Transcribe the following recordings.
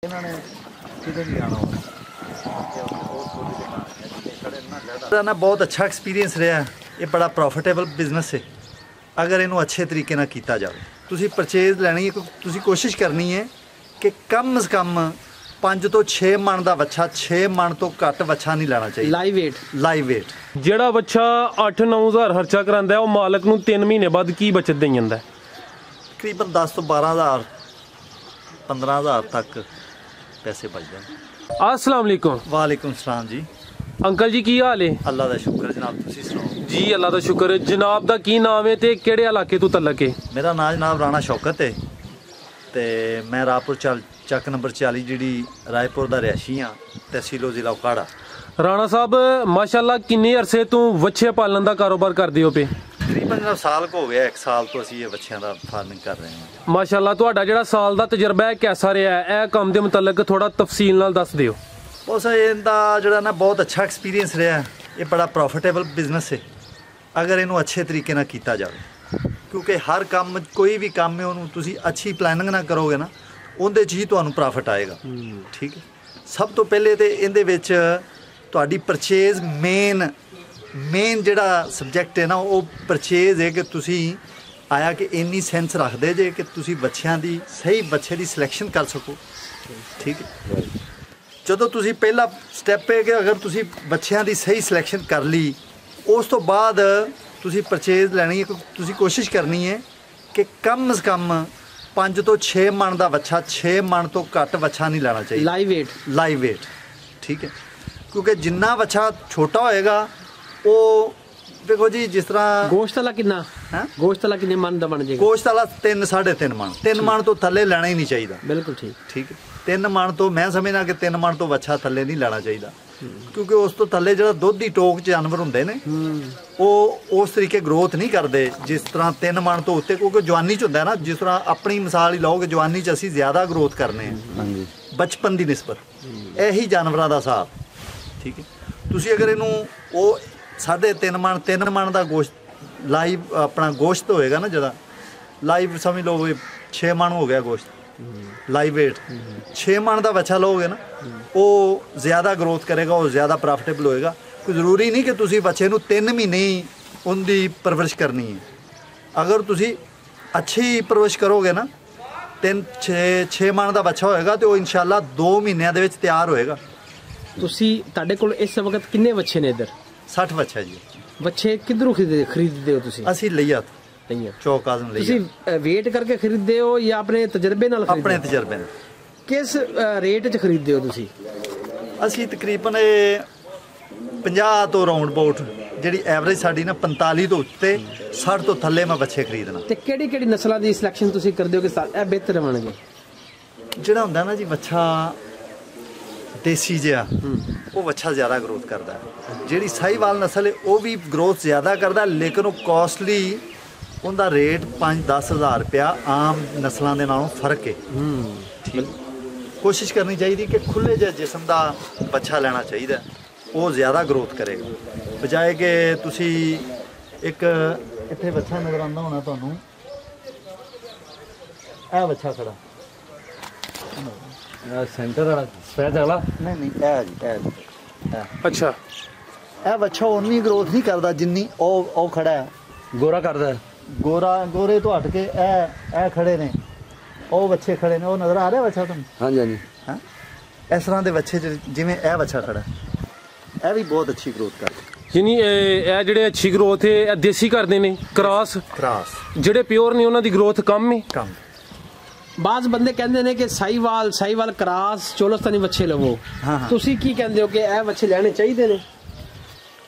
इन्होंने किधर नहीं आना ना बहुत अच्छा एक्सपीरियंस रहा। ये बड़ा प्रॉफिटेबल बिजनेस है अगर इनू अच्छे तरीके ना किया जाए। तुसी परचेज लैनी है, तुसी कोशिश करनी है कि कम से कम 5 ਤੋਂ 6 ਮਣ ਦਾ ਵੱਛਾ 6 ਮਣ ਤੋਂ ਘੱਟ ਵੱਛਾ ਨਹੀਂ ਲੈਣਾ ਚਾਹੀਦਾ। ਲਾਈਵ ਵੇਟ ਜਿਹੜਾ ਵੱਛਾ 8-9 ਹਜ਼ਾਰ ਖਰਚਾ ਕਰਾਂਦਾ ਉਹ ਮਾਲਕ ਨੂੰ 3 ਮਹੀਨੇ ਬਾਅਦ ਕੀ ਬਚਤ ਦੇਈ ਜਾਂਦਾ? ਤਕਰੀਬਨ 10 ਤੋਂ 12 ਹਜ਼ਾਰ 15 ਹਜ਼ਾਰ ਤੱਕ ਪੈਸੇ ਬਚ ਜਾਂਦੇ। अस्सलाम वालेकुम। वालेकुम सलाम जी। अंकल जी की हाल है? अल्लाह का शुक्र जनाब, तुसी सुनाओ जी। अल्लाह का शुक्र। जनाब दा की नाम है ते केड़े इलाके तो तलक है? मेरा नाम जनाब राणा शौकत है ते मैं राहपुर ਚੱਕ नंबर 40 ਜਿਹੜੀ ਰਾਏਪੁਰ ਦਾ ਰਿਹਾਇਸ਼ੀ ਹਾਂ, ਤਹਿਸੀਲੋ ਜ਼ਿਲ੍ਹਾ ਉਕਾੜਾ। ਰਾਣਾ ਸਾਹਿਬ ਮਾਸ਼ਾਅੱਲਾ ਕਿੰਨੇ ਅਰਸੇ ਤੋਂ ਵੱਛੇ ਪਾਲਣ ਦਾ ਕਾਰੋਬਾਰ ਕਰਦੇ ਹੋ ਪਏ? ਤਕਰੀਬਨ ਜਨਾਬ ਸਾਲ ਕੋ ਹੋ ਗਿਆ, 1 ਸਾਲ ਤੋਂ ਅਸੀਂ ਇਹ ਵੱਛਿਆਂ ਦਾ ਫਾਰਮਿੰਗ ਕਰ ਰਹੇ ਹਾਂ। ਮਾਸ਼ਾਅੱਲਾ ਤੁਹਾਡਾ ਜਿਹੜਾ ਸਾਲ ਦਾ ਤਜਰਬਾ ਹੈ ਕਿਹਦਾ ਰਿਹਾ? ਇਹ ਕੰਮ ਦੇ ਮੁਤਲਕ ਥੋੜਾ ਤਫਸੀਲ ਨਾਲ ਦੱਸ ਦਿਓ। ਉਸ ਇਹਦਾ ਜਿਹੜਾ ਨਾ ਬਹੁਤ ਅੱਛਾ ਐਕਸਪੀਰੀਅੰਸ ਰਿਹਾ। ਇਹ ਬੜਾ ਪ੍ਰੋਫਿਟੇਬਲ ਬਿਜ਼ਨਸ ਹੈ ਅਗਰ ਇਹਨੂੰ ਅੱਛੇ ਤਰੀਕੇ ਨਾਲ ਕੀਤਾ ਜਾਵੇ, ਕਿਉਂਕਿ ਹਰ ਕੰਮ ਕੋਈ ਵੀ ਕੰਮ ਹੈ ਉਹਨੂੰ ਤੁਸੀਂ ਅੱਛੀ ਪਲੈਨਿੰਗ ਨਾਲ ਕਰੋਗੇ ਨਾ ਉਹਦੇ 'ਚ ਹੀ ਤੁਹਾਨੂੰ ਪ੍ਰੋਫਿਟ ਆਏਗਾ। ਠੀਕ ਹੈ। ਸਭ ਤੋਂ ਪਹਿਲੇ ਤੇ ਇਹਦੇ ਵਿੱਚ ਤੁਹਾਡੀ ਪਰਚੇਜ਼ ਮੇਨ ਜਿਹੜਾ ਸਬਜੈਕਟ ਹੈ ਨਾ ਉਹ ਪਰਚੇਜ਼ ਹੈ ਕਿ ਤੁਸੀਂ ਆਇਆ ਕਿ ਇੰਨੀ ਸੈਂਸ ਰੱਖਦੇ ਜੇ ਕਿ ਤੁਸੀਂ ਬੱਚਿਆਂ ਦੀ ਸਹੀ ਬੱਚੇ ਦੀ ਸਿਲੈਕਸ਼ਨ ਕਰ ਸਕੋ। ਠੀਕ ਹੈ। ਜਦੋਂ ਤੁਸੀਂ ਪਹਿਲਾ ਸਟੈਪ ਹੈ ਕਿ ਅਗਰ ਤੁਸੀਂ ਬੱਚਿਆਂ ਦੀ ਸਹੀ ਸਿਲੈਕਸ਼ਨ ਕਰ ਲਈ, ਉਸ ਤੋਂ ਬਾਅਦ ਤੁਸੀਂ ਪਰਚੇਜ਼ ਲੈਣੀ ਹੈ। ਤੁਸੀਂ ਕੋਸ਼ਿਸ਼ ਕਰਨੀ ਹੈ ਕਿ ਕਮ ਸੇ ਕਮ 5 ਤੋਂ 6 ਮਣ ਦਾ ਵੱਛਾ 6 ਮਣ ਤੋਂ ਘੱਟ ਵੱਛਾ ਨਹੀਂ ਲੈਣਾ ਚਾਹੀਦਾ। ਲਾਈਵ ਵੇਟ ਠੀਕ ਹੈ। ਕਿਉਂਕਿ ਜਿੰਨਾ ਵੱਛਾ ਛੋਟਾ ਹੋਏਗਾ ਉਹ ਦੇਖੋ ਜੀ, ਜਿਸ ਤਰ੍ਹਾਂ ਗੋਸ਼ਤ ਵਾਲਾ ਕਿੰਨਾ ਹੈ, ਗੋਸ਼ਤ ਵਾਲਾ ਕਿੰਨੇ ਮਣ ਦਾ ਬਣ ਜਾਏਗਾ? ਗੋਸ਼ਤ ਵਾਲਾ 3.5 ਮਣ 3 ਮਣ ਤੋਂ ਥੱਲੇ ਲੈਣਾ ਹੀ ਨਹੀਂ ਚਾਹੀਦਾ। ਬਿਲਕੁਲ ਠੀਕ। ਠੀਕ ਹੈ। 3 ਮਣ ਤੋਂ ਮੈਂ ਸਮਝਦਾ ਕਿ 3 ਮਣ ਤੋਂ ਵੱਛਾ ਥੱਲੇ ਨਹੀਂ ਲੈਣਾ ਚਾਹੀਦਾ, ਕਿਉਂਕਿ ਉਸ ਤੋਂ ਥੱਲੇ ਜਿਹੜਾ ਦੁੱਧ ਦੀ ਟੋਕ ਜਾਨਵਰ ਹੁੰਦੇ ਨੇ ਉਹ ਉਸ ਤਰੀਕੇ ਗਰੋਥ ਨਹੀਂ ਕਰਦੇ ਜਿਸ ਤਰ੍ਹਾਂ 3 ਮਣ ਤੋਂ ਉੱਤੇ। ਕਿਉਂਕਿ ਜਵਾਨੀ 'ਚ ਹੁੰਦਾ ਨਾ, ਜਿਸ ਤਰ੍ਹਾਂ ਆਪਣੀ ਮਿਸਾਲ ਹੀ ਲਓਗੇ, ਜਵਾਨੀ 'ਚ ਅਸੀਂ ਜ਼ਿਆਦਾ ਗਰੋਥ ਕਰਨੇ ਆ ਬਚਪਨ ਦੀ ਨਿਸਬਤ। ਇਹੀ ਜਾਨਵਰਾਂ ਦਾ ਹਿਸਾਬ। ਠੀਕ ਹੈ। ਤੁਸੀਂ ਅਗਰ ਇਹਨੂੰ ਉਹ 3.5 ਮਣ 3 ਮਣ ਦਾ ਗੋਸ਼ਤ ਲਾਈਵ ਆਪਣਾ ਗੋਸ਼ਤ ਹੋਏਗਾ ਨਾ, ਜਿਹੜਾ ਲਾਈਵ ਸਮਝ ਲਓ 6 ਮਣ ਹੋ ਗਿਆ ਗੋਸ਼ਤ ਲਾਈਵ ਵੇਟ। 6 ਮਣ ਦਾ ਵੱਛਾ ਲਓਗੇ ਨਾ ਉਹ ਜ਼ਿਆਦਾ ਗਰੋਥ ਕਰੇਗਾ, ਉਹ ਜ਼ਿਆਦਾ ਪ੍ਰੋਫਿਟੇਬਲ ਹੋਏਗਾ। ਕੋਈ ਜ਼ਰੂਰੀ ਨਹੀਂ ਕਿ ਤੁਸੀਂ ਵੱਛੇ ਨੂੰ 3 ਮਹੀਨੇ ਹੀ ਉਹਦੀ ਪਰਵਰਿਸ਼ ਕਰਨੀ ਹੈ। ਅਗਰ ਤੁਸੀਂ ਅੱਛੀ ਪਰਵਰਿਸ਼ ਕਰੋਗੇ ਨਾ 6 ਮਣ ਦਾ ਵੱਛਾ ਹੋਏਗਾ ਤੇ ਉਹ ਇਨਸ਼ਾਅੱਲਾ 2 ਮਹੀਨਿਆਂ ਦੇ ਵਿੱਚ ਤਿਆਰ ਹੋਏਗਾ। ਤੁਸੀਂ ਤੁਹਾਡੇ ਕੋਲ ਇਸ ਵਕਤ ਕਿੰਨੇ ਵੱਛੇ ਨੇ? ਇੱਧਰ 60 ਵੱਛਾ ਜੀ। ਵੱਛੇ ਕਿੱਧਰੋਂ ਖਰੀਦਦੇ ਹੋ ਤੁਸੀਂ? ਅਸੀਂ ਲਈਆ ਚੌਕ ਆਜ਼ਮ ਲਈਆ। ਤੁਸੀਂ ਵੇਟ ਕਰਕੇ ਖਰੀਦਦੇ ਹੋ ਜਾਂ ਆਪਣੇ ਤਜਰਬੇ ਨਾਲ? ਆਪਣੇ ਤਜਰਬੇ ਨਾਲ। ਕਿਸ ਰੇਟ 'ਚ ਖਰੀਦਦੇ ਹੋ ਤੁਸੀਂ? ਅਸੀਂ ਤਕਰੀਬਨ 50 ਤੋਂ ਰਾਉਂਡ ਅਬਾਊਟ ਜਿਹੜੀ ਐਵਰੇਜ ਸਾਡੀ ਨਾ 45 ਤੋਂ ਉੱਤੇ 60 ਤੋਂ ਥੱਲੇ ਮੈਂ ਬੱਚੇ ਖਰੀਦਣਾ। ਤੇ ਕਿਹੜੀ ਨਸਲਾਂ ਦੀ ਸਿਲੈਕਸ਼ਨ ਤੁਸੀਂ ਕਰਦੇ ਹੋ ਕਿ ਇਹ ਬਿਹਤਰ ਬਣਨਗੇ? ਜਿਹੜਾ ਹੁੰਦਾ ਨਾ ਜੀ ਵੱਛਾ ਦੇਸੀ ਜਿਹਾ ਉਹ ਵੱਛਾ ਜ਼ਿਆਦਾ ਗਰੋਥ ਕਰਦਾ ਹੈ। ਜਿਹੜੀ ਸਾਹੀਵਾਲ ਨਸਲ ਹੈ ਉਹ ਵੀ ਗਰੋਥ ਜ਼ਿਆਦਾ ਕਰਦਾ, ਲੇਕਿਨ ਉਹ ਕੋਸਟਲੀ, ਉਹਦਾ ਰੇਟ 5-10 ਹਜ਼ਾਰ ਰੁਪਇਆ ਆਮ ਨਸਲਾਂ ਦੇ ਨਾਲੋਂ ਫਰਕ ਹੈ। ਠੀਕ। ਕੋਸ਼ਿਸ਼ ਕਰਨੀ ਚਾਹੀਦੀ ਕਿ ਖੁੱਲੇ ਜਿਹੇ ਜਿਸਮ ਦਾ ਬੱਚਾ ਲੈਣਾ ਚਾਹੀਦਾ, ਉਹ ਜ਼ਿਆਦਾ ਗਰੋਥ ਕਰੇਗਾ, ਬਜਾਏ ਕਿ ਤੁਸੀਂ ਇੱਕ ਇੱਥੇ ਬੱਚਾ ਨਜ਼ਰ ਆਉਂਦਾ ਹੋਣਾ ਤੁਹਾਨੂੰ, ਇਹ ਬੱਚਾ ਖੜਾ ਸੈਂਟਰ ਵਾਲਾ ਸਫੈਦ ਵਾਲਾ ਨਹੀਂ ਇਹ ਜੀ ਅੱਛਾ। ਇਹ ਬੱਚਾ ਉਨੀ ਗਰੋਥ ਨਹੀਂ ਕਰਦਾ ਜਿੰਨੀ ਉਹ ਖੜਾ ਹੈ। ਗੋਰਾ ਕਰਦਾ। ਗੋਰੇ ਤੋਂ ਹਟ ਕੇ ਇਹ ਖੜੇ ਨੇ, ਉਹ ਬੱਚੇ ਖੜੇ ਨੇ, ਉਹ ਨਜ਼ਰ ਆ ਰਿਹਾ ਬੱਚਾ ਤੁਹਾਨੂੰ? ਹਾਂਜੀ ਹਾਂਜੀ। ਹਾਂ, ਇਸ ਤਰ੍ਹਾਂ ਦੇ ਬੱਚੇ ਜਿਵੇਂ ਇਹ ਬੱਚਾ ਖੜਾ, ਇਹ ਵੀ ਬਹੁਤ ਅੱਛੀ ਗਰੋਥ ਕਰਦਾ। ਯਾਨੀ ਇਹ ਜਿਹੜੇ ਅੱਛੀ ਗਰੋਥ ਹੈ ਇਹ ਦੇਸੀ ਕਰਦੇ ਨੇ? ਕ੍ਰਾਸ ਜਿਹੜੇ ਪਿਓਰ ਨੇ ਉਹਨਾਂ ਦੀ ਗਰੋਥ ਕਮ ਹੈ? ਕਮ। ਬਾਜ਼ ਬੰਦੇ ਕਹਿੰਦੇ ਨੇ ਕਿ ਸਾਹੀਵਾਲ ਕ੍ਰਾਸ ਚੋਲਸਤਾਨੀ ਵੱਛੇ ਲਵੋ। ਤੁਸੀਂ ਕੀ ਕਹਿੰਦੇ ਹੋ ਕਿ ਇਹ ਵੱਛੇ ਲੈਣੇ ਚਾਹੀਦੇ ਨੇ?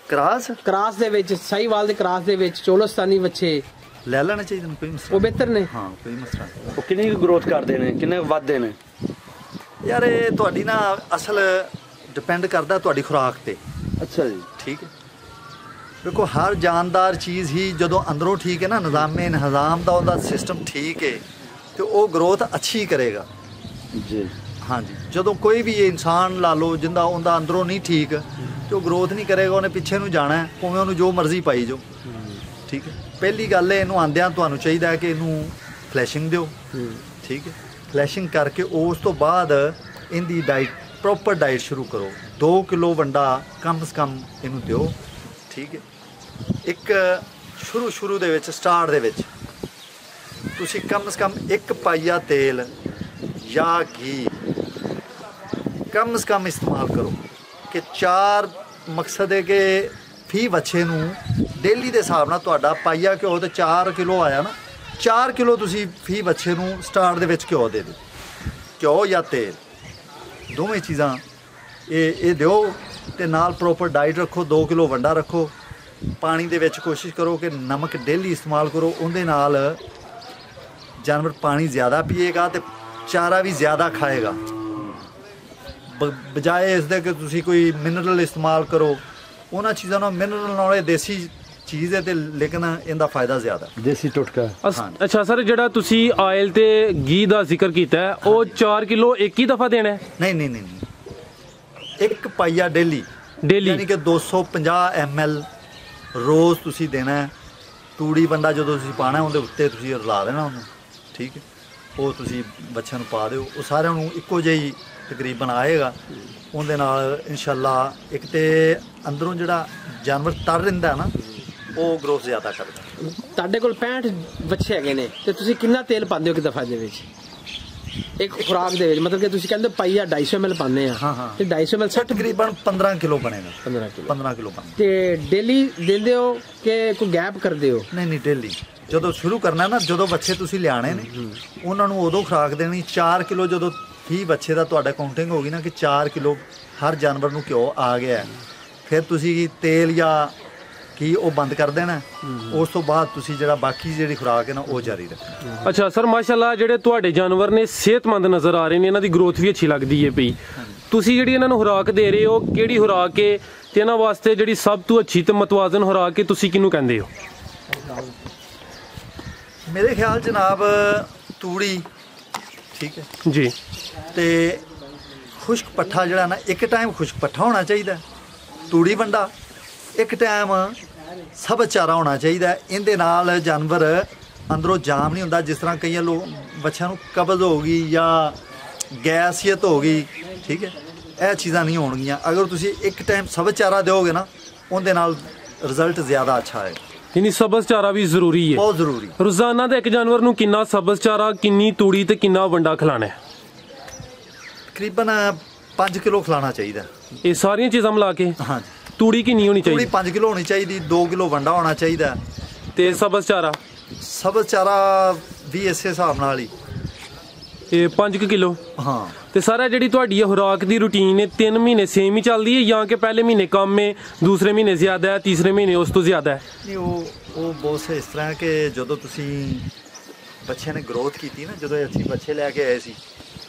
ਕ੍ਰਾਸ ਦੇ ਵਿੱਚ ਸਾਹੀਵਾਲ ਦੇ ਕ੍ਰਾਸ ਦੇ ਵਿੱਚ ਚੋਲਸਤਾਨੀ ਵੱਛੇ ਲੈ ਲੈਣੇ ਚਾਹੀਦੇ ਨੇ, ਕੋਈ ਮਸਲਾ ਉਹ ਬਿਹਤਰ ਨੇ? ਹਾਂ, ਕੋਈ ਮਸਲਾ ਨਹੀਂ। ਉਹ ਕਿੰਨੀ ਗਰੋਥ ਕਰਦੇ ਨੇ, ਕਿੰਨੇ ਵੱਧਦੇ ਨੇ? ਯਾਰ ਇਹ ਤੁਹਾਡੀ ਨਾ ਅਸਲ ਡਿਪੈਂਡ ਕਰਦਾ ਤੁਹਾਡੀ ਖੁਰਾਕ ਤੇ। ਅੱਛਾ ਜੀ। ਠੀਕ ਹੈ। ਦੇਖੋ ਹਰ ਜਾਨਦਾਰ ਚੀਜ਼ ਹੀ ਜਦੋਂ ਅੰਦਰੋਂ ਠੀਕ ਹੈ ਨਾ, ਨਿਜ਼ਾਮ ਦਾ ਉਹਦਾ ਸਿਸਟਮ ਠੀਕ ਹੈ ਤੇ ਉਹ ਗਰੋਥ ਅੱਛੀ ਕਰੇਗਾ ਜੀ। ਹਾਂਜੀ। ਜਦੋਂ ਕੋਈ ਵੀ ਇਨਸਾਨ ਲਾ ਲਓ ਜਿੰਦਾ ਉਹਦਾ ਅੰਦਰੋਂ ਨਹੀਂ ਠੀਕ ਤੇ ਉਹ ਗਰੋਥ ਨਹੀਂ ਕਰੇਗਾ, ਉਹਨੇ ਪਿੱਛੇ ਨੂੰ ਜਾਣਾ, ਭਾਵੇਂ ਉਹਨੂੰ ਜੋ ਮਰਜ਼ੀ ਪਾਈ ਜਾਓ। ਠੀਕ ਹੈ। ਪਹਿਲੀ ਗੱਲ ਹੈ ਇਹਨੂੰ ਆਂਦਿਆਂ ਤੁਹਾਨੂੰ ਚਾਹੀਦਾ ਹੈ ਕਿ ਇਹਨੂੰ ਫਲੈਸ਼ਿੰਗ ਦਿਓ। ਠੀਕ ਹੈ। ਫਲੈਸ਼ਿੰਗ ਕਰਕੇ ਉਸ ਤੋਂ ਬਾਅਦ ਇਹਦੀ ਡਾਈਟ ਪ੍ਰੋਪਰ ਡਾਈਟ ਸ਼ੁਰੂ ਕਰੋ। 2 ਕਿਲੋ ਵੰਡਾ ਕਮ ਸੇ ਕਮ ਇਹਨੂੰ ਦਿਓ, ਠੀਕ ਹੈ। ਇੱਕ ਸ਼ੁਰੂ ਦੇ ਵਿੱਚ ਸਟਾਰਟ ਦੇ ਵਿੱਚ ਤੁਸੀਂ ਕਮ ਸੇ ਕਮ 1 ਪਾਈਆ ਤੇਲ ਜਾਂ ਘੀ ਕਮ ਸੇ ਕਮ ਇਸਤੇਮਾਲ ਕਰੋ ਕਿ 4 ਮਕਸਦ ਹੈ ਕਿ ਫੀ ਬੱਚੇ ਨੂੰ ਡੇਲੀ ਦੇ ਹਿਸਾਬ ਨਾਲ ਤੁਹਾਡਾ ਪਾਈਆ ਘਿਓ ਤੇ 4 ਕਿਲੋ ਆਇਆ ਨਾ, 4 ਕਿਲੋ ਤੁਸੀਂ ਫੀ ਬੱਚੇ ਨੂੰ ਸਟਾਰਟ ਦੇ ਵਿੱਚ ਘਿਓ ਦੇ ਦਿਓ, ਘਿਓ ਜਾਂ ਤੇਲ ਦੋਵੇਂ ਚੀਜ਼ਾਂ ਇਹ ਦਿਓ। ਤੇ ਨਾਲ ਪ੍ਰੋਪਰ ਡਾਈਟ ਰੱਖੋ, 2 ਕਿਲੋ ਵੰਡਾ ਰੱਖੋ। ਪਾਣੀ ਦੇ ਵਿੱਚ ਕੋਸ਼ਿਸ਼ ਕਰੋ ਕਿ ਨਮਕ ਡੇਲੀ ਇਸਤੇਮਾਲ ਕਰੋ, ਉਹਦੇ ਨਾਲ ਜਾਨਵਰ ਪਾਣੀ ਜ਼ਿਆਦਾ ਪੀਏਗਾ ਤੇ ਚਾਰਾ ਵੀ ਜ਼ਿਆਦਾ ਖਾਏਗਾ, ਬਜਾਏ ਇਸ ਦੇ ਕਿ ਤੁਸੀਂ ਕੋਈ ਮਿਨਰਲ ਇਸਤੇਮਾਲ ਕਰੋ। ਉਹਨਾਂ ਚੀਜ਼ਾਂ ਨਾਲ ਮਿਨਰਲ ਨਾਲ ਇਹ ਦੇਸੀ ਚੀਜ਼ ਹੈ ਤੇ ਲੇਕਿਨ ਇਹਦਾ ਫਾਇਦਾ ਜ਼ਿਆਦਾ। ਦੇਸੀ ਟੁਟਕਾ। ਅੱਛਾ ਸਰ, ਜਿਹੜਾ ਤੁਸੀਂ ਆਇਲ ਤੇ ਘੀ ਦਾ ਜ਼ਿਕਰ ਕੀਤਾ ਹੈ, ਉਹ 4 ਕਿਲੋ ਇੱਕ ਹੀ ਦਫਾ ਦੇਣਾ ਹੈ? ਨਹੀਂ, 1 ਪਾਈਆ ਡੇਲੀ, ਯਾਨੀ ਕਿ 250 ml ਰੋਜ਼ ਤੁਸੀਂ ਦੇਣਾ ਹੈ। ਤੂੜੀ ਵੰਡਾ ਜਦੋਂ ਤੁਸੀਂ ਪਾਣਾ ਉਹਦੇ ਉੱਤੇ ਤੁਸੀਂ ਰਲਾ ਦੇਣਾ ਉਹਨੂੰ, ਠੀਕ ਹੈ। ਉਹ ਤੁਸੀਂ ਬੱਚਿਆਂ ਨੂੰ ਪਾ ਦਿਓ, ਉਹ ਸਾਰਿਆਂ ਨੂੰ ਇੱਕੋ ਜਿਹੀ ਤਕਰੀਬਨ ਆਏਗਾ। ਉਹਦੇ ਨਾਲ ਇਨਸ਼ਾਅੱਲਾ ਇੱਕ ਤੇ ਅੰਦਰੋਂ ਜਿਹੜਾ ਜਾਨਵਰ ਤਰ ਰਹਿੰਦਾ ਨਾ, ਉਹ ਗਰੋਥ ਜ਼ਿਆਦਾ ਕਰਦਾ। ਤੁਹਾਡੇ ਕੋਲ 65 ਬੱਚੇ ਹੈਗੇ ਨੇ ਤੇ ਤੁਸੀਂ ਕਿੰਨਾ ਤੇਲ ਪਾਉਂਦੇ ਹੋ ਇੱਕ ਦਫਾ ਦੇ ਵਿੱਚ, ਇੱਕ ਖੁਰਾਕ ਦੇ ਵਿੱਚ? ਮਤਲਬ ਕਿ ਤੁਸੀਂ ਕਹਿੰਦੇ ਪਾਈਆ 250 ml ਪਾਉਂਦੇ ਆ, ਤੇ 250 ml ਤਕਰੀਬਨ 15 ਕਿਲੋ ਬਣੇਗਾ। 15 ਕਿਲੋ ਬਣੇਗਾ। ਤੇ ਡੇਲੀ ਦਿੰਦੇ ਹੋ ਕਿ ਕੋਈ ਗੈਪ ਕਰਦੇ ਹੋ? ਨਹੀਂ, ਡੇਲੀ। ਜਦੋਂ ਸ਼ੁਰੂ ਕਰਨਾ ਨਾ, ਜਦੋਂ ਬੱਚੇ ਤੁਸੀਂ ਲਿਆਣੇ ਨੇ ਉਹਨਾਂ ਨੂੰ ਉਦੋਂ ਖੁਰਾਕ ਦੇਣੀ। 4 ਕਿਲੋ ਜਦੋਂ ਹੀ ਬੱਚੇ ਦਾ ਤੁਹਾਡਾ ਕਾਊਂਟਿੰਗ ਹੋ ਗਈ ਨਾ ਕਿ 4 ਕਿਲੋ ਹਰ ਜਾਨਵਰ ਨੂੰ ਘਿਓ ਆ ਗਿਆ, ਫਿਰ ਤੁਸੀਂ ਤੇਲ ਜਾਂ ਕੀ ਉਹ ਬੰਦ ਕਰ ਦੇਣਾ। ਉਸ ਤੋਂ ਬਾਅਦ ਤੁਸੀਂ ਜਿਹੜਾ ਬਾਕੀ ਜਿਹੜੀ ਖੁਰਾਕ ਹੈ ਨਾ ਉਹ ਜਾਰੀ ਰੱਖਣਾ। ਅੱਛਾ ਸਰ, ਮਾਸ਼ਾਅੱਲਾ ਜਿਹੜੇ ਤੁਹਾਡੇ ਜਾਨਵਰ ਨੇ ਸਿਹਤਮੰਦ ਨਜ਼ਰ ਆ ਰਹੇ ਨੇ, ਇਹਨਾਂ ਦੀ ਗਰੋਥ ਵੀ ਅੱਛੀ ਲੱਗਦੀ ਹੈ ਪਈ। ਤੁਸੀਂ ਜਿਹੜੀ ਇਹਨਾਂ ਨੂੰ ਖੁਰਾਕ ਦੇ ਰਹੇ ਹੋ, ਕਿਹੜੀ ਖੁਰਾਕ ਹੈ ਤੇ ਇਹਨਾਂ ਵਾਸਤੇ ਜਿਹੜੀ ਸਭ ਤੋਂ ਅੱਛੀ ਤੇ ਮਤਵਾਜ਼ਨ ਖੁਰਾਕ ਹੈ, ਤੁਸੀਂ ਕਿਹਨੂੰ ਕਹਿੰਦੇ ਹੋ? ਮੇਰੇ ਖਿਆਲ ਜਨਾਬ ਤੂੜੀ, ਠੀਕ ਹੈ ਜੀ, ਤੇ ਖੁਸ਼ਕ ਪੱਠਾ ਜਿਹੜਾ ਨਾ, ਇੱਕ ਟਾਈਮ ਖੁਸ਼ਕ ਪੱਠਾ ਹੋਣਾ ਚਾਹੀਦਾ, ਤੂੜੀ ਵੰਡਾ, ਇੱਕ ਟਾਈਮ ਸਭ ਚਾਰਾ ਹੋਣਾ ਚਾਹੀਦਾ। ਇਹਦੇ ਨਾਲ ਜਾਨਵਰ ਅੰਦਰੋਂ ਜਾਮ ਨਹੀਂ ਹੁੰਦਾ। ਜਿਸ ਤਰ੍ਹਾਂ ਕਈਆਂ ਲੋਕ ਬੱਚਿਆਂ ਨੂੰ ਕਬਜ਼ ਹੋ ਗਈ ਜਾਂ ਗੈਸੀਅਤ ਹੋ ਗਈ, ਠੀਕ ਹੈ, ਇਹ ਚੀਜ਼ਾਂ ਨਹੀਂ ਹੋਣਗੀਆਂ ਅਗਰ ਤੁਸੀਂ ਇੱਕ ਟਾਈਮ ਸਭ ਚਾਰਾ ਦਿਓਗੇ ਨਾ, ਉਹਦੇ ਨਾਲ ਰਿਜ਼ਲਟ ਜ਼ਿਆਦਾ ਅੱਛਾ ਹੈ। ਯਾਨੀ ਸਬਜ਼ ਚਾਰਾ ਵੀ ਜ਼ਰੂਰੀ ਹੈ, ਬਹੁਤ ਜ਼ਰੂਰੀ। ਰੋਜ਼ਾਨਾ ਦੇ ਇੱਕ ਜਾਨਵਰ ਨੂੰ ਕਿੰਨਾ ਸਬਜ਼ ਚਾਰਾ, ਕਿੰਨੀ ਤੂੜੀ ਤੇ ਕਿੰਨਾ ਵੰਡਾ ਖਿਲਾਣਾ ਹੈ? ਤਕਰੀਬਨ 5 ਕਿਲੋ ਖਿਲਾਣਾ ਚਾਹੀਦਾ। ਇਹ ਸਾਰੀਆਂ ਚੀਜ਼ਾਂ ਮਿਲਾ ਕੇ? ਹਾਂਜੀ। ਤੂੜੀ ਕਿੰਨੀ ਹੋਣੀ ਚਾਹੀਦੀ? ਤੂੜੀ 5 ਕਿਲੋ ਹੋਣੀ ਚਾਹੀਦੀ, 2 ਕਿਲੋ ਵੰਡਾ ਹੋਣਾ ਚਾਹੀਦਾ। ਤੇ ਸਬਜ਼ ਚਾਰਾ? ਸਬਜ਼ ਚਾਰਾ ਵੀ ਇਸੇ ਹਿਸਾਬ ਨਾਲ ਹੀ, ਇਹ 5 ਕਿਲੋ। ਹਾਂ। ਤੇ ਸਾਰਾ ਜਿਹੜੀ ਤੁਹਾਡੀ ਖੁਰਾਕ ਦੀ ਰੂਟੀਨ ਹੈ 3 ਮਹੀਨੇ ਸੇਮ ਹੀ ਚੱਲਦੀ ਹੈ ਜਾਂ ਕਿ ਪਹਿਲੇ ਮਹੀਨੇ ਕਮ ਹੈ, ਦੂਸਰੇ ਮਹੀਨੇ ਜ਼ਿਆਦਾ ਹੈ, ਤੀਸਰੇ ਮਹੀਨੇ ਉਸ ਤੋਂ ਜ਼ਿਆਦਾ ਹੈ? ਨਹੀਂ, ਉਹ ਬਹੁਤ ਇਸ ਤਰ੍ਹਾਂ ਕਿ ਜਦੋਂ ਤੁਸੀਂ ਬੱਚਿਆਂ ਨੇ ਗਰੋਥ ਕੀਤੀ ਨਾ, ਜਦੋਂ ਅਸੀਂ ਬੱਚੇ ਲੈ ਕੇ ਆਏ ਸੀ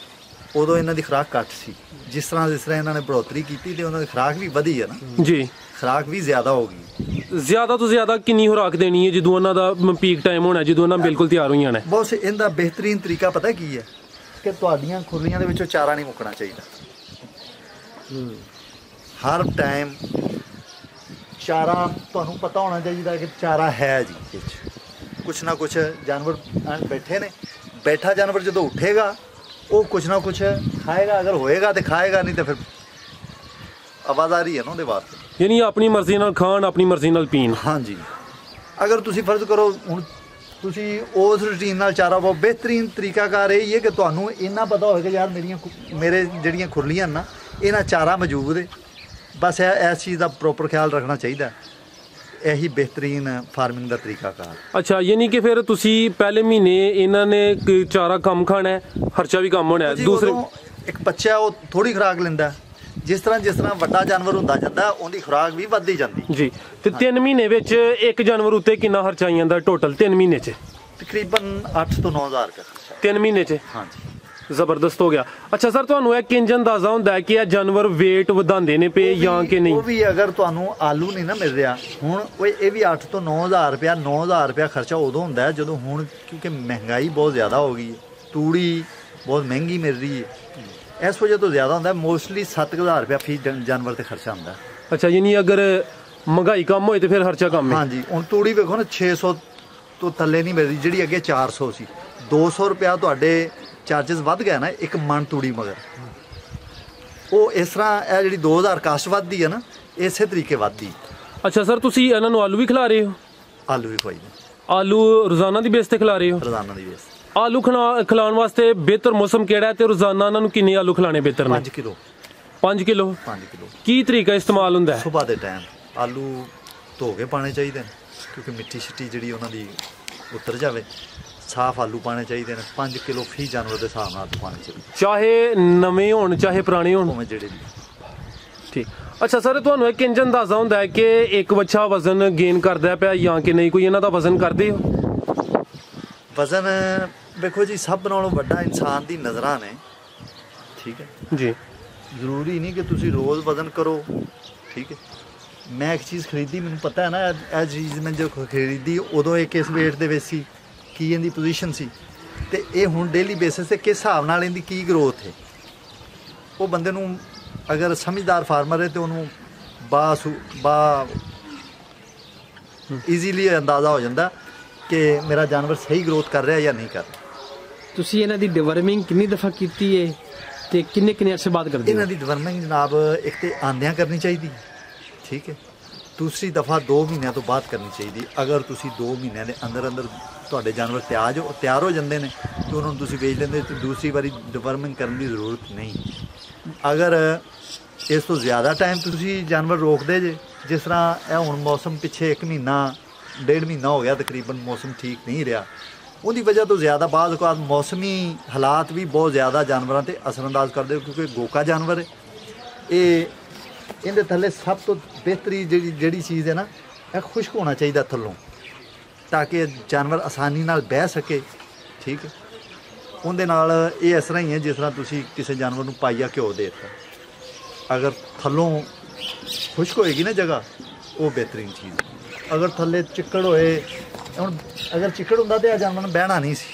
ਉਦੋਂ ਇਹਨਾਂ ਦੀ ਖੁਰਾਕ ਘੱਟ ਸੀ। ਜਿਸ ਤਰ੍ਹਾਂ ਇਹਨਾਂ ਨੇ ਬੜੋਤਰੀ ਕੀਤੀ ਤੇ ਉਹਨਾਂ ਦੀ ਖੁਰਾਕ ਵੀ ਵਧੀ ਹੈ ਨਾ ਜੀ, ਖੁਰਾਕ ਵੀ ਜ਼ਿਆਦਾ ਹੋ ਗਈ। ਜ਼ਿਆਦਾ ਤੋਂ ਜ਼ਿਆਦਾ ਕਿੰਨੀ ਖੁਰਾਕ ਦੇਣੀ ਹੈ ਜਦੋਂ ਉਹਨਾਂ ਦਾ ਪੀਕ ਟਾਈਮ ਹੋਣਾ, ਜਦੋਂ ਉਹਨਾਂ ਬਿਲਕੁਲ ਤਿਆਰ ਹੋ ਜਾਣਾ? ਬਹੁਤ ਇਹਦਾ ਬਿਹਤਰੀਨ ਤਰੀਕਾ ਪਤਾ ਕੀ ਹੈ ਕਿ ਤੁਹਾਡੀਆਂ ਖੁਰਲੀਆਂ ਦੇ ਵਿੱਚੋਂ ਚਾਰਾ ਨਹੀਂ ਮੁੱਕਣਾ ਚਾਹੀਦਾ। ਹਰ ਟਾਈਮ ਚਾਰਾ ਤੁਹਾਨੂੰ ਪਤਾ ਹੋਣਾ ਚਾਹੀਦਾ ਕਿ ਚਾਰਾ ਹੈ ਜੀ, ਕੁਛ ਨਾ ਕੁਛ ਜਾਨਵਰ ਬੈਠੇ ਨੇ, ਬੈਠਾ ਜਾਨਵਰ ਜਦੋਂ ਉੱਠੇਗਾ ਉਹ ਕੁਛ ਨਾ ਕੁਛ ਖਾਏਗਾ, ਅਗਰ ਹੋਏਗਾ ਤੇ ਖਾਏਗਾ, ਨਹੀਂ ਤਾਂ ਫਿਰ ਆਵਾਜ਼ਾਰੀ ਹੈ ਨਾ ਉਹਦੇ ਵਾਸਤੇ। ਯਾਨੀ ਆਪਣੀ ਮਰਜ਼ੀ ਨਾਲ ਖਾਣ, ਆਪਣੀ ਮਰਜ਼ੀ ਨਾਲ ਪੀਣ। ਹਾਂਜੀ। ਅਗਰ ਤੁਸੀਂ ਫਰਜ਼ ਕਰੋ ਹੁਣ ਤੁਸੀਂ ਉਸ ਰੂਟੀਨ ਨਾਲ ਚਾਰਾ ਪਾਓ, ਬਿਹਤਰੀਨ ਤਰੀਕਾਕਾਰ ਇਹ ਹੀ ਹੈ ਕਿ ਤੁਹਾਨੂੰ ਇੰਨਾ ਪਤਾ ਹੋਵੇ ਕਿ ਯਾਰ ਮੇਰੇ ਜਿਹੜੀਆਂ ਖੁਰਲੀਆਂ ਨਾ ਇਹਨਾਂ ਚਾਰਾ ਮੌਜੂਦ ਹੈ, ਬਸ ਇਸ ਚੀਜ਼ ਦਾ ਪ੍ਰੋਪਰ ਖਿਆਲ ਰੱਖਣਾ ਚਾਹੀਦਾ। ਇਹੀ ਬਿਹਤਰੀਨ ਫਾਰਮਿੰਗ ਦਾ ਤਰੀਕਾਕਾਰ। ਅੱਛਾ, ਯਾਨੀ ਕਿ ਫਿਰ ਤੁਸੀਂ ਪਹਿਲੇ ਮਹੀਨੇ ਇਹਨਾਂ ਨੇ ਚਾਰਾ ਕਮ ਖਾਣਾ ਹੈ, ਖਰਚਾ ਵੀ ਕਮ ਹੋਣਾ ਹੈ। ਦੂਸਰੇ ਇੱਕ ਬੱਚਾ ਉਹ ਥੋੜੀ ਖੁਰਾਕ ਲੈਂਦਾ, ਜਿਸ ਤਰ੍ਹਾਂ ਵੱਡਾ ਜਾਨਵਰ ਹੁੰਦਾ ਜਾਂਦਾ ਉਹਦੀ ਖੁਰਾਕ ਵੀ ਵੱਧਦੀ ਜਾਂਦੀ ਜੀ। ਤੇ 3 ਮਹੀਨੇ ਵਿੱਚ ਇੱਕ ਜਾਨਵਰ ਉੱਤੇ ਕਿੰਨਾ ਖਰਚਾ ਆ ਜਾਂਦਾ ਟੋਟਲ 3 ਮਹੀਨੇ 'ਚ? ਤਕਰੀਬਨ 8 ਤੋਂ 9,000 ਰੁਪਏ 3 ਮਹੀਨੇ 'ਚ। ਹਾਂਜੀ। ਜ਼ਬਰਦਸਤ ਹੋ ਗਿਆ। ਅੱਛਾ ਸਰ, ਤੁਹਾਨੂੰ ਇਹ ਕਿੰਜ ਅੰਦਾਜ਼ਾ ਹੁੰਦਾ ਹੈ ਕਿ ਇਹ ਜਾਨਵਰ weight ਵਧਾਉਂਦੇ ਨੇ ਪਏ ਜਾਂ ਕਿ ਨਹੀਂ? ਉਹ ਵੀ ਅਗਰ ਤੁਹਾਨੂੰ ਆਲੂ ਨਹੀਂ ਨਾ ਮਿਲ ਰਿਹਾ ਹੁਣ, ਇਹ ਵੀ 8 ਤੋਂ 9,000 ਰੁਪਇਆ 9,000 ਰੁਪਇਆ ਖਰਚਾ ਉਦੋਂ ਹੁੰਦਾ ਹੈ ਜਦੋਂ ਹੁਣ, ਕਿਉਂਕਿ ਮਹਿੰਗਾਈ ਬਹੁਤ ਜ਼ਿਆਦਾ ਹੋ ਗਈ ਹੈ, ਤੂੜੀ ਬਹੁਤ ਮਹਿੰਗੀ ਮਿਲ ਰਹੀ ਹੈ, ਇਸ ਵਜ੍ਹਾ ਤੋਂ ਜ਼ਿਆਦਾ ਹੁੰਦਾ। ਮੋਸਟਲੀ 7,000 ਰੁਪਇਆ ਫੀ ਜਾਨਵਰ ਤੇ ਖਰਚਾ ਹੁੰਦਾ। ਅੱਛਾ, ਯਾਨੀ ਅਗਰ ਮਹਿੰਗਾਈ ਕਮ ਹੋਏ ਤੇ ਫਿਰ ਖਰਚਾ ਕਮ ਹੈ? ਹਾਂਜੀ। ਹੁਣ ਤੂੜੀ ਵੇਖੋ ਨਾ 600 ਤੋਂ ਥੱਲੇ ਨਹੀਂ ਮਿਲਦੀ, ਜਿਹੜੀ ਅੱਗੇ 400 ਸੀ। 200 ਰੁਪਇਆ ਤੁਹਾਡੇ ਚਾਰਜਸ ਵੱਧ ਗਿਆ ਨਾ ਇੱਕ ਮਣ ਤੂੜੀ ਮਗਰ। ਉਹ ਇਸ ਤਰ੍ਹਾਂ ਇਹ ਜਿਹੜੀ 2000 ਕਾਸਟ ਵੱਧਦੀ ਹੈ ਨਾ, ਇਸੇ ਤਰੀਕੇ ਵੱਧਦੀ। ਅੱਛਾ ਸਰ, ਤੁਸੀਂ ਇਹਨਾਂ ਨੂੰ ਆਲੂ ਵੀ ਖਿਲਾ ਰਹੇ ਹੋ? ਆਲੂ ਵੀ ਖਵਾਈ ਦੇ, ਆਲੂ ਰੋਜ਼ਾਨਾ ਦੀ ਬੇਸ ਤੇ ਖਿਲਾ ਰਹੇ ਹੋ? ਰੋਜ਼ਾਨਾ ਦੀ ਬੇਸ। ਆਲੂ ਖਿਲਾਉਣ ਵਾਸਤੇ ਬਿਹਤਰ ਮੌਸਮ ਕਿਹੜਾ ਹੈ ਤੇ ਰੋਜ਼ਾਨਾ ਇਹਨਾਂ ਨੂੰ ਕਿੰਨੇ ਆਲੂ ਖਿਲਾਣੇ ਬਿਹਤਰ ਨੇ? 5 ਕਿਲੋ। 5 ਕਿਲੋ? 5 ਕਿਲੋ। ਕੀ ਤਰੀਕਾ ਇਸਤੇਮਾਲ ਹੁੰਦਾ ਹੈ? ਸੁਬਾਹ ਦੇ ਟਾਈਮ ਆਲੂ ਧੋ ਕੇ ਪਾਣੇ ਚਾਹੀਦੇ ਨੇ, ਕਿਉਂਕਿ ਮਿੱਟੀ ਛਿੱਟੀ ਜਿਹੜੀ ਉਹਨਾਂ ਦੀ ਉਤਰ ਜਾਵੇ। ਸਾਫ਼ ਆਲੂ ਪਾਣੇ ਚਾਹੀਦੇ ਨੇ। 5 ਕਿਲੋ ਫੀ ਜਾਨਵਰ ਦੇ ਹਿਸਾਬ ਨਾਲ ਆਲੂ ਪਾਣੇ ਚਾਹੀਦੇ, ਚਾਹੇ ਨਵੇਂ ਹੋਣ ਚਾਹੇ ਪੁਰਾਣੇ ਹੋਣ? ਉਵੇਂ ਜਿਹੜੇ ਵੀ। ਠੀਕ। ਅੱਛਾ ਸਰ, ਤੁਹਾਨੂੰ ਇੱਕ ਇੰਜ ਅੰਦਾਜ਼ਾ ਹੁੰਦਾ ਹੈ ਕਿ ਇੱਕ ਬੱਚਾ ਵਜ਼ਨ ਗੇਨ ਕਰਦਾ ਪਿਆ ਜਾਂ ਕਿ ਨਹੀਂ? ਕੋਈ ਇਹਨਾਂ ਦਾ ਵਜ਼ਨ ਕਰਦੇ ਹੋ? ਵਜ਼ਨ ਵੇਖੋ ਜੀ, ਸਭ ਨਾਲੋਂ ਵੱਡਾ ਇਨਸਾਨ ਦੀ ਨਜ਼ਰਾਂ ਨੇ, ਠੀਕ ਹੈ ਜੀ। ਜ਼ਰੂਰੀ ਨਹੀਂ ਕਿ ਤੁਸੀਂ ਰੋਜ਼ ਵਜ਼ਨ ਕਰੋ, ਠੀਕ ਹੈ। ਮੈਂ ਇੱਕ ਚੀਜ਼ ਖਰੀਦੀ, ਮੈਨੂੰ ਪਤਾ ਹੈ ਨਾ ਇਹ ਚੀਜ਼ ਮੈਂ ਜੋ ਖਰੀਦੀ ਉਦੋਂ ਇਹ ਕਿਸ ਵੇਟ ਦੇ ਵਿੱਚ ਸੀ, ਕੀ ਇਹਦੀ ਪੋਜੀਸ਼ਨ ਸੀ, ਤੇ ਇਹ ਹੁਣ ਡੇਲੀ ਬੇਸਿਸ ਤੇ ਕਿਸ ਹਿਸਾਬ ਨਾਲ ਇਹਦੀ ਕੀ ਗਰੋਥ ਹੈ। ਉਹ ਬੰਦੇ ਨੂੰ ਅਗਰ ਸਮਝਦਾਰ ਫਾਰਮਰ ਹੈ ਤੇ ਉਹਨੂੰ ਈਜ਼ੀਲੀ ਅੰਦਾਜ਼ਾ ਹੋ ਜਾਂਦਾ ਕਿ ਮੇਰਾ ਜਾਨਵਰ ਸਹੀ ਗਰੋਥ ਕਰ ਰਿਹਾ ਜਾਂ ਨਹੀਂ ਕਰ ਰਿਹਾ। ਤੁਸੀਂ ਇਹਨਾਂ ਦੀ ਡਿਵਰਮਿੰਗ ਕਿੰਨੀ ਦਫਾ ਕੀਤੀ ਹੈ ਤੇ ਕਿੰਨੇ ਅਰਸੇ ਬਾਅਦ ਕਰਦੇ ਹੋ? ਇਹਨਾਂ ਦੀ ਡਿਵਰਮਿੰਗ ਜਨਾਬ ਇੱਕ ਤੇ ਆਂਦਿਆਂ ਕਰਨੀ ਚਾਹੀਦੀ, ਠੀਕ ਹੈ। ਦੂਸਰੀ ਦਫਾ 2 ਮਹੀਨਿਆਂ ਤੋਂ ਬਾਅਦ ਕਰਨੀ ਚਾਹੀਦੀ। ਅਗਰ ਤੁਸੀਂ 2 ਮਹੀਨਿਆਂ ਦੇ ਅੰਦਰ ਤੁਹਾਡੇ ਜਾਨਵਰ ਤਿਆਰ ਹੋ ਜਾਂਦੇ ਨੇ ਤੇ ਉਹਨਾਂ ਨੂੰ ਤੁਸੀਂ ਵੇਚ ਲੈਂਦੇ ਤੇ ਦੂਸਰੀ ਵਾਰੀ ਡਿਵਰਮਿੰਗ ਕਰਨ ਦੀ ਜ਼ਰੂਰਤ ਨਹੀਂ। ਅਗਰ ਇਸ ਤੋਂ ਜ਼ਿਆਦਾ ਟਾਈਮ ਤੁਸੀਂ ਜਾਨਵਰ ਰੋਕਦੇ ਜੇ, ਜਿਸ ਤਰ੍ਹਾਂ ਇਹ ਹੁਣ ਮੌਸਮ ਪਿੱਛੇ 1 ਮਹੀਨਾ 1.5 ਮਹੀਨਾ ਹੋ ਗਿਆ ਤਕਰੀਬਨ ਮੌਸਮ ਠੀਕ ਨਹੀਂ ਰਿਹਾ, ਉਹਦੀ ਵਜ੍ਹਾ ਤੋਂ ਜ਼ਿਆਦਾ ਬਾਅਦ ਮੌਸਮੀ ਹਾਲਾਤ ਵੀ ਬਹੁਤ ਜ਼ਿਆਦਾ ਜਾਨਵਰਾਂ 'ਤੇ ਅਸਰਅੰਦਾਜ਼ ਕਰਦੇ, ਕਿਉਂਕਿ ਗੋਕਾ ਜਾਨਵਰ ਹੈ ਇਹ। ਇਹਦੇ ਥੱਲੇ ਸਭ ਤੋਂ ਬਿਹਤਰੀ ਜਿਹੜੀ ਚੀਜ਼ ਹੈ ਨਾ, ਇਹ ਖੁਸ਼ਕ ਹੋਣਾ ਚਾਹੀਦਾ ਥੱਲੋਂ, ਤਾਂ ਕਿ ਜਾਨਵਰ ਆਸਾਨੀ ਨਾਲ ਬਹਿ ਸਕੇ, ਠੀਕ ਹੈ। ਉਹਦੇ ਨਾਲ ਇਹ ਇਸ ਤਰ੍ਹਾਂ ਹੀ ਹੈ ਜਿਸ ਤਰ੍ਹਾਂ ਤੁਸੀਂ ਕਿਸੇ ਜਾਨਵਰ ਨੂੰ ਪਾਈਆ ਘਿਓ ਦੇ ਦਿੱਤਾ, ਅਗਰ ਥੱਲੋਂ ਖੁਸ਼ਕ ਹੋਏਗੀ ਨਾ ਜਗ੍ਹਾ, ਉਹ ਬਿਹਤਰੀਨ ਚੀਜ਼। ਅਗਰ ਥੱਲੇ ਚਿੱਕੜ ਹੋਏ, ਹੁਣ ਅਗਰ ਚਿੱਕੜ ਹੁੰਦਾ ਤਾਂ ਇਹ ਜਾਨਵਰ ਨੂੰ ਬਹਿਣਾ ਨਹੀਂ ਸੀ।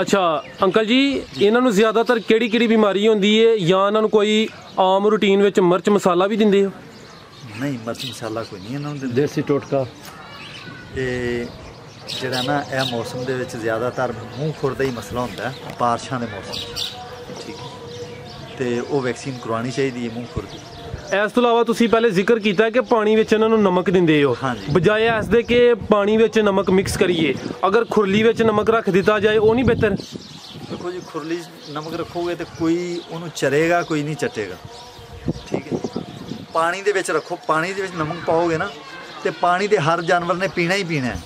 ਅੱਛਾ ਅੰਕਲ ਜੀ, ਇਹਨਾਂ ਨੂੰ ਜ਼ਿਆਦਾਤਰ ਕਿਹੜੀ ਬਿਮਾਰੀ ਹੁੰਦੀ ਹੈ, ਜਾਂ ਇਹਨਾਂ ਨੂੰ ਕੋਈ ਆਮ ਰੂਟੀਨ ਵਿੱਚ ਮਿਰਚ ਮਸਾਲਾ ਵੀ ਦਿੰਦੇ ਹੋ? ਨਹੀਂ, ਮਿਰਚ ਮਸਾਲਾ ਕੋਈ ਨਹੀਂ ਇਹਨਾਂ ਨੂੰ ਦਿੰਦੇ। ਦੇਸੀ ਟੋਟਕਾ ਇਹ ਜਿਹੜਾ ਨਾ ਇਹ ਮੌਸਮ ਦੇ ਵਿੱਚ ਜ਼ਿਆਦਾਤਰ ਮੂੰਹ ਖੁਰ ਦਾ ਹੀ ਮਸਲਾ ਹੁੰਦਾ, ਬਾਰਿਸ਼ਾਂ ਦੇ ਮੌਸਮ, ਠੀਕ ਹੈ, ਤੇ ਉਹ ਵੈਕਸੀਨ ਕਰਵਾਉਣੀ ਚਾਹੀਦੀ ਹੈ ਮੂੰਹ ਖੁਰ ਦੀ। ਇਸ ਤੋਂ ਇਲਾਵਾ ਤੁਸੀਂ ਪਹਿਲੇ ਜ਼ਿਕਰ ਕੀਤਾ ਕਿ ਪਾਣੀ ਵਿੱਚ ਇਹਨਾਂ ਨੂੰ ਨਮਕ ਦਿੰਦੇ ਹੋ, ਬਜਾਏ ਇਸ ਦੇ ਕਿ ਪਾਣੀ ਵਿੱਚ ਨਮਕ ਮਿਕਸ ਕਰੀਏ, ਅਗਰ ਖੁਰਲੀ ਵਿੱਚ ਨਮਕ ਰੱਖ ਦਿੱਤਾ ਜਾਏ ਉਹ ਨਹੀਂ ਬਿਹਤਰ? ਦੇਖੋ ਜੀ, ਖੁਰਲੀ ਨਮਕ ਰੱਖੋਗੇ ਤੇ ਕੋਈ ਉਹਨੂੰ ਚਰੇਗਾ, ਕੋਈ ਨਹੀਂ ਚੱਟੇਗਾ, ਠੀਕ ਹੈ। ਪਾਣੀ ਦੇ ਵਿੱਚ ਰੱਖੋ, ਪਾਣੀ ਦੇ ਵਿੱਚ ਨਮਕ ਪਾਓਗੇ ਨਾ ਤੇ ਪਾਣੀ ਦੇ ਹਰ ਜਾਨਵਰ ਨੇ ਪੀਣਾ ਹੀ ਪੀਣਾ ਹੈ,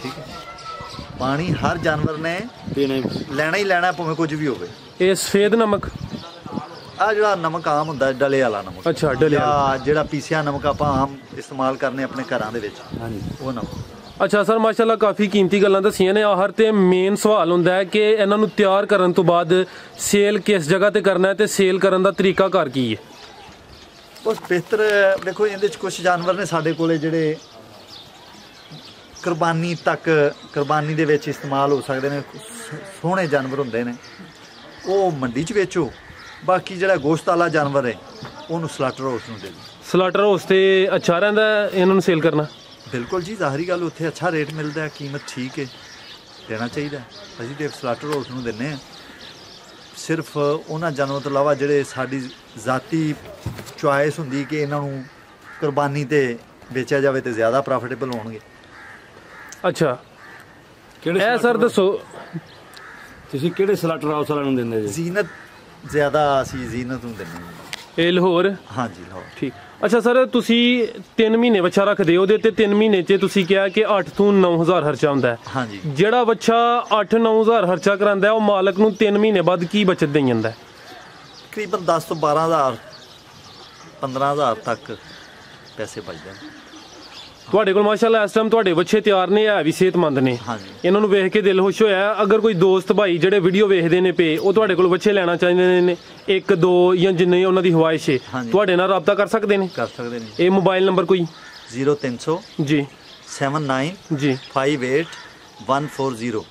ਠੀਕ ਹੈ। ਪਾਣੀ ਹਰ ਜਾਨਵਰ ਨੇ ਲੈਣਾ ਹੀ ਲੈਣਾ, ਭਾਵੇਂ ਕੁਝ ਵੀ ਹੋਵੇ। ਇਹ ਸਫੇਦ ਨਮਕ, ਆ ਜਿਹੜਾ ਨਮਕ ਆਮ ਹੁੰਦਾ ਡਲੇ ਵਾਲਾ ਨਮਕ, ਅੱਛਾ ਡਲੇ ਵਾਲਾ, ਜਿਹੜਾ ਪੀਸਿਆ ਨਮਕ ਆਪਾਂ ਆਮ ਇਸਤੇਮਾਲ ਕਰਨੇ ਆਪਣੇ ਘਰਾਂ ਦੇ ਵਿੱਚ, ਹਾਂਜੀ, ਉਹ ਨਮਕ। ਅੱਛਾ ਸਰ, ਮਾਸ਼ਾਅੱਲਾ ਕਾਫੀ ਕੀਮਤੀ ਗੱਲਾਂ ਦੱਸੀਆਂ ਨੇ। ਆਖਰ ਤੇ ਮੇਨ ਸਵਾਲ ਹੁੰਦਾ ਹੈ ਕਿ ਇਹਨਾਂ ਨੂੰ ਤਿਆਰ ਕਰਨ ਤੋਂ ਬਾਅਦ ਸੇਲ ਕਿਸ ਜਗ੍ਹਾ ਤੇ ਕਰਨਾ ਹੈ ਤੇ ਸੇਲ ਕਰਨ ਦਾ ਤਰੀਕਾਕਾਰ ਕੀ ਹੈ? ਉਸ ਬਿਹਤਰ ਦੇਖੋ, ਇਹਦੇ 'ਚ ਕੁਝ ਜਾਨਵਰ ਨੇ ਸਾਡੇ ਕੋਲੇ ਜਿਹੜੇ ਕੁਰਬਾਨੀ ਦੇ ਵਿੱਚ ਇਸਤੇਮਾਲ ਹੋ ਸਕਦੇ ਨੇ, ਸੋਹਣੇ ਜਾਨਵਰ ਹੁੰਦੇ ਨੇ, ਉਹ ਮੰਡੀ 'ਚ ਵੇਚੋ। ਬਾਕੀ ਜਿਹੜਾ ਗੋਸ਼ਤ ਵਾਲਾ ਜਾਨਵਰ ਹੈ ਉਹਨੂੰ ਸਲਾਟਰ ਹਾਊਸ ਨੂੰ ਦੇ ਦਿਓ। ਸਲਾਟਰ ਹਾਊਸ ਤੇ ਅੱਛਾ ਰਹਿੰਦਾ ਇਹਨਾਂ ਨੂੰ ਸੇਲ ਕਰਨਾ? ਬਿਲਕੁਲ ਜੀ, ਜ਼ਾਹਰੀ ਗੱਲ, ਉੱਥੇ ਅੱਛਾ ਰੇਟ ਮਿਲਦਾ ਹੈ, ਕੀਮਤ ਠੀਕ ਹੈ, ਦੇਣਾ ਚਾਹੀਦਾ। ਅਸੀਂ ਤੇ ਸਲਾਟਰ ਹਾਊਸ ਨੂੰ ਦਿੰਦੇ ਹਾਂ। ਸਿਰਫ ਉਹਨਾਂ ਜਾਨਵਰਾਂ ਤੋਂ ਇਲਾਵਾ ਜਿਹੜੇ ਸਾਡੀ ਜ਼ਾਤੀ ਚੁਆਇਸ ਹੁੰਦੀ ਕਿ ਇਹਨਾਂ ਨੂੰ ਕੁਰਬਾਨੀ ਤੇ ਵੇਚਿਆ ਜਾਵੇ ਤੇ ਜ਼ਿਆਦਾ ਪ੍ਰੋਫਿਟੇਬਲ ਹੋਣਗੇ। ਅੱਛਾ, ਇਹ ਸਰ ਦੱਸੋ ਤੁਸੀਂ ਕਿਹੜੇ ਸਲਾਟਰ ਹਾਊਸ ਵਾਲਿਆਂ ਨੂੰ ਦਿੰਦੇ ਜੀ? ਜ਼ੀਨਤ, ਜ਼ਿਆਦਾ ਅਸੀਂ ਜ਼ੀਨਤ ਨੂੰ ਦਿੰਦੇ ਹਾਂ। ਇਹ ਲਾਹੌਰ? ਹਾਂਜੀ, ਲਾਹੌਰ। ਠੀਕ। ਅੱਛਾ ਸਰ, ਤੁਸੀਂ 3 ਮਹੀਨੇ ਬੱਚਾ ਰੱਖਦੇ ਹੋ, ਉਹਦੇ ਤੇ 3 ਮਹੀਨੇ 'ਚ ਤੁਸੀਂ ਕਿਹਾ ਕਿ 8 ਤੋਂ 9,000 ਖਰਚਾ ਹੁੰਦਾ ਹੈ। ਹਾਂਜੀ। ਜਿਹੜਾ ਬੱਚਾ 8-9,000 ਖਰਚਾ ਕਰਾਉਂਦਾ ਉਹ ਮਾਲਕ ਨੂੰ 3 ਮਹੀਨੇ ਬਾਅਦ ਕੀ ਬਚਤ ਦੇ ਜਾਂਦਾ? ਤਕਰੀਬਨ 10 ਤੋਂ 12,000 15,000 ਤੱਕ ਪੈਸੇ ਬਚ ਜਾਂਦੇ। ਤੁਹਾਡੇ ਕੋਲ ਮਾਸ਼ਾਅੱਲਾ ਇਸ ਟਾਈਮ ਤੁਹਾਡੇ ਬੱਚੇ ਤਿਆਰ ਨੇ, ਹੈ ਵੀ ਸਿਹਤਮੰਦ ਨੇ, ਹਾਂਜੀ। ਇਹਨਾਂ ਨੂੰ ਵੇਖ ਕੇ ਦਿਲ ਖੁਸ਼ ਹੋਇਆ। ਅਗਰ ਕੋਈ ਦੋਸਤ ਭਾਈ ਜਿਹੜੇ ਵੀਡੀਓ ਵੇਖਦੇ ਨੇ ਪਏ, ਉਹ ਤੁਹਾਡੇ ਕੋਲ ਬੱਚੇ ਲੈਣਾ ਚਾਹੁੰਦੇ ਨੇ, 1-2 ਜਾਂ ਜਿੰਨੇ ਉਹਨਾਂ ਦੀ ਖਵਾਇਸ਼ ਹੈ, ਤੁਹਾਡੇ ਨਾਲ ਰਾਬਤਾ ਕਰ ਸਕਦੇ ਨੇ? ਕਰ ਸਕਦੇ ਨੇ। ਇਹ ਮੋਬਾਈਲ ਨੰਬਰ ਕੋਈ? 0300 ਜੀ 79 ਜੀ 58 140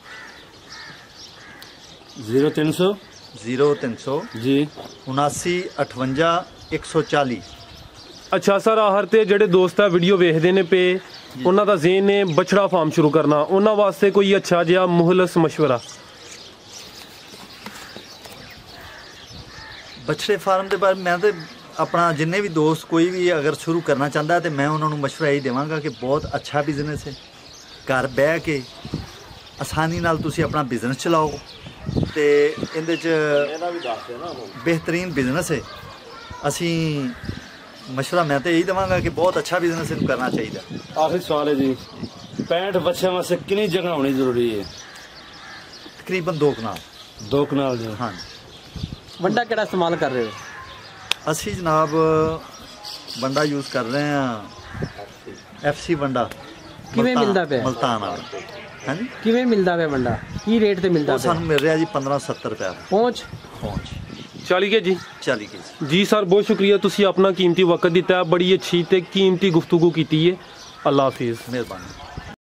0300 0300 ਜੀ 79 58 140। ਅੱਛਾ ਸਰ, ਆਖਰ ਤੇ ਜਿਹੜੇ ਦੋਸਤ ਆ ਵੀਡੀਓ ਵੇਖਦੇ ਨੇ ਪਏ, ਉਹਨਾਂ ਦਾ ਜ਼ੇਨ ਨੇ ਬਛੜਾ ਫਾਰਮ ਸ਼ੁਰੂ ਕਰਨਾ, ਉਹਨਾਂ ਵਾਸਤੇ ਕੋਈ ਅੱਛਾ ਜਿਹਾ ਮੁਹਲਸ ਮਸ਼ਵਰਾ? बछड़े फार्म के बारे मैं तो अपना जिन्ने भी दोस्त कोई भी अगर शुरू करना चाहता है तो मैं उन्होंने मशवरा यही देवांगा कि बहुत अच्छा बिजनेस है, घर बह के आसानी नाल तुसी अपना बिजनेस चलाओ तो इहदे च बेहतरीन बिजनेस है। असी मशवरा मैं तो यही देवांगा कि बहुत अच्छा बिजनेस इन्हूं करना चाहिए। आखिरी सवाल है जी, 65 बच्चों वास्ते कितनी जगह होनी जरूरी है? तकरीबन 2 कनाल। 2 कनाल जी। हाँ वंडा केड़ा इस्तेमाल कर रहे हो? असी जनाब वंडा यूज़ कर रहे हैं FC वंडा। किवें मिलदा पिया? मुल्तान वाला। हाँ जी, किवें मिलदा पिया वंडा? की रेट ते मिलदा वो पिया? सानू मिल रहा जी 1570 रुपया पहुंच पहुँच 40 के जी। 40 के जी। ਜੀ ਸਰ ਬਹੁਤ ਸ਼ੁਕਰੀਆ, ਤੁਸੀਂ ਆਪਣਾ ਕੀਮਤੀ ਵਕਤ ਦਿੱਤਾ, ਬੜੀ ਅੱਛੀ ਤੇ ਕੀਮਤੀ ਗੁਫ਼ਤਗੂ ਕੀਤੀ ਹੈ। ਅੱਲਾ ਹਾਫਿਜ਼। मेहरबानी।